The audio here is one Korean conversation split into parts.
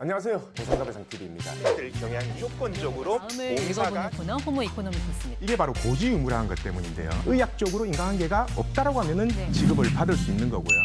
안녕하세요. 보상가배상TV입니다. 들 경향이 조건적으로 다음을 봉사가 읽어보는 코너 호모 이코노미크스입니다. 이게 바로 고지의무라는 것 때문인데요. 의학적으로 인과관계가 없다라고 하면은 네. 지급을 받을 수 있는 거고요.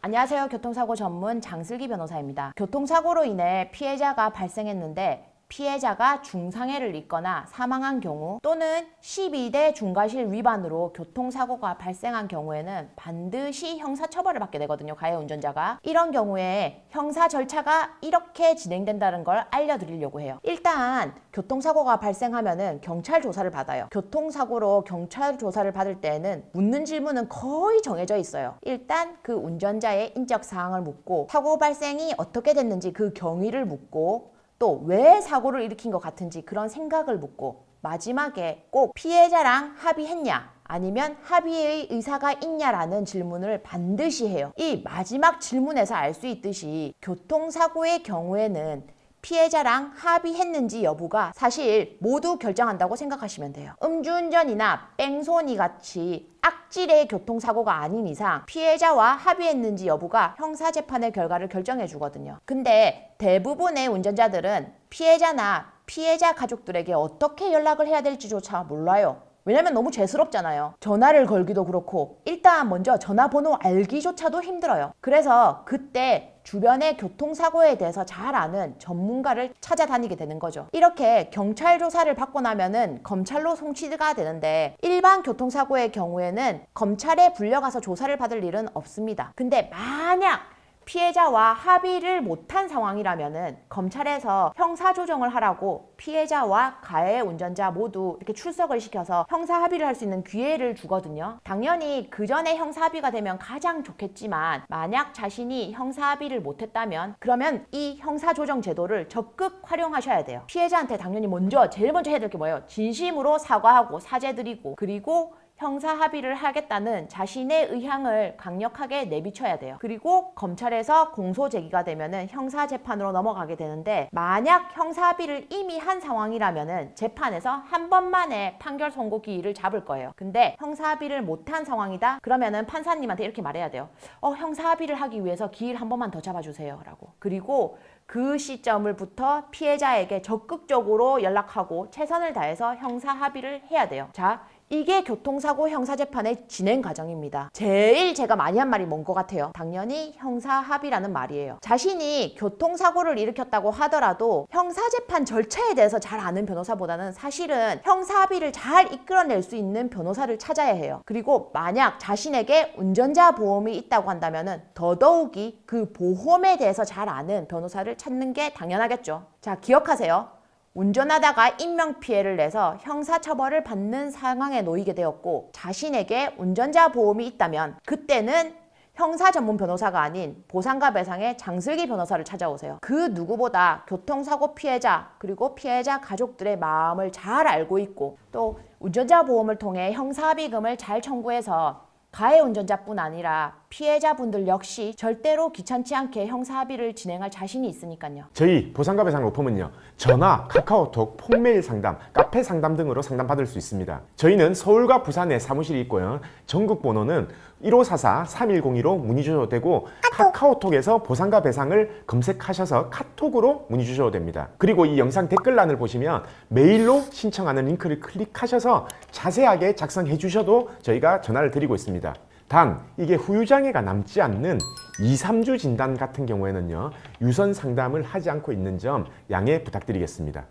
안녕하세요. 교통사고 전문 장슬기 변호사입니다. 교통사고로 인해 피해자가 발생했는데 피해자가 중상해를 입거나 사망한 경우 또는 12대 중과실 위반으로 교통사고가 발생한 경우에는 반드시 형사처벌을 받게 되거든요. 가해 운전자가. 이런 경우에 형사 절차가 이렇게 진행된다는 걸 알려드리려고 해요. 일단 교통사고가 발생하면은 경찰 조사를 받아요. 교통사고로 경찰 조사를 받을 때에는 묻는 질문은 거의 정해져 있어요. 일단 그 운전자의 인적 사항을 묻고 사고 발생이 어떻게 됐는지 그 경위를 묻고 또 왜 사고를 일으킨 것 같은지 그런 생각을 묻고 마지막에 꼭 피해자랑 합의했냐 아니면 합의의 의사가 있냐라는 질문을 반드시 해요. 이 마지막 질문에서 알 수 있듯이 교통사고의 경우에는 피해자랑 합의했는지 여부가 사실 모두 결정한다고 생각하시면 돼요. 음주운전이나 뺑소니 같이 악질의 교통사고가 아닌 이상 피해자와 합의했는지 여부가 형사재판의 결과를 결정해 주거든요. 근데 대부분의 운전자들은 피해자나 피해자 가족들에게 어떻게 연락을 해야 될지조차 몰라요. 왜냐면 너무 죄스럽잖아요. 전화를 걸기도 그렇고 일단 먼저 전화번호 알기조차도 힘들어요. 그래서 그때 주변의 교통사고에 대해서 잘 아는 전문가를 찾아다니게 되는 거죠. 이렇게 경찰 조사를 받고 나면은 검찰로 송치가 되는데 일반 교통사고의 경우에는 검찰에 불려가서 조사를 받을 일은 없습니다. 근데 만약 피해자와 합의를 못한 상황이라면은 검찰에서 형사조정을 하라고 피해자와 가해 운전자 모두 이렇게 출석을 시켜서 형사 합의를 할 수 있는 기회를 주거든요. 당연히 그 전에 형사 합의가 되면 가장 좋겠지만 만약 자신이 형사 합의를 못했다면 그러면 이 형사조정 제도를 적극 활용하셔야 돼요. 피해자한테 당연히 제일 먼저 해야 될 게 뭐예요? 진심으로 사과하고 사죄드리고 그리고 형사 합의를 하겠다는 자신의 의향을 강력하게 내비쳐야 돼요. 그리고 검찰에서 공소 제기가 되면은 형사 재판으로 넘어가게 되는데 만약 형사 합의를 이미 한 상황이라면은 재판에서 한 번만에 판결 선고 기일을 잡을 거예요. 근데 형사 합의를 못한 상황이다? 그러면은 판사님한테 이렇게 말해야 돼요. 형사 합의를 하기 위해서 기일 한 번만 더 잡아주세요. 라고. 그리고 그 시점을부터 피해자에게 적극적으로 연락하고 최선을 다해서 형사 합의를 해야 돼요. 자, 이게 교통사고 형사재판의 진행 과정입니다. 제일 제가 많이 한 말이 뭔 것 같아요? 당연히 형사합의라는 말이에요. 자신이 교통사고를 일으켰다고 하더라도 형사재판 절차에 대해서 잘 아는 변호사보다는 사실은 형사합의를 잘 이끌어낼 수 있는 변호사를 찾아야 해요. 그리고 만약 자신에게 운전자 보험이 있다고 한다면 더더욱이 그 보험에 대해서 잘 아는 변호사를 찾는 게 당연하겠죠. 자, 기억하세요. 운전하다가 인명피해를 내서 형사처벌을 받는 상황에 놓이게 되었고 자신에게 운전자 보험이 있다면 그때는 형사 전문 변호사가 아닌 보상과 배상의 장슬기 변호사를 찾아오세요. 그 누구보다 교통사고 피해자 그리고 피해자 가족들의 마음을 잘 알고 있고 또 운전자 보험을 통해 형사합의금을 잘 청구해서 가해 운전자뿐 아니라 피해자분들 역시 절대로 귀찮지 않게 형사합의를 진행할 자신이 있으니까요. 저희 보상가배상 로펌은요. 전화, 카카오톡, 폰메일 상담, 카페 상담 등으로 상담받을 수 있습니다. 저희는 서울과 부산에 사무실이 있고요. 전국 번호는 1544-3102로 문의 주셔도 되고 카카오톡에서 보상가배상을 검색하셔서 카톡으로 문의 주셔도 됩니다. 그리고 이 영상 댓글란을 보시면 메일로 신청하는 링크를 클릭하셔서 자세하게 작성해 주셔도 저희가 전화를 드리고 있습니다. 단 이게 후유장애가 남지 않는 2, 3주 진단 같은 경우에는요. 유선 상담을 하지 않고 있는 점 양해 부탁드리겠습니다.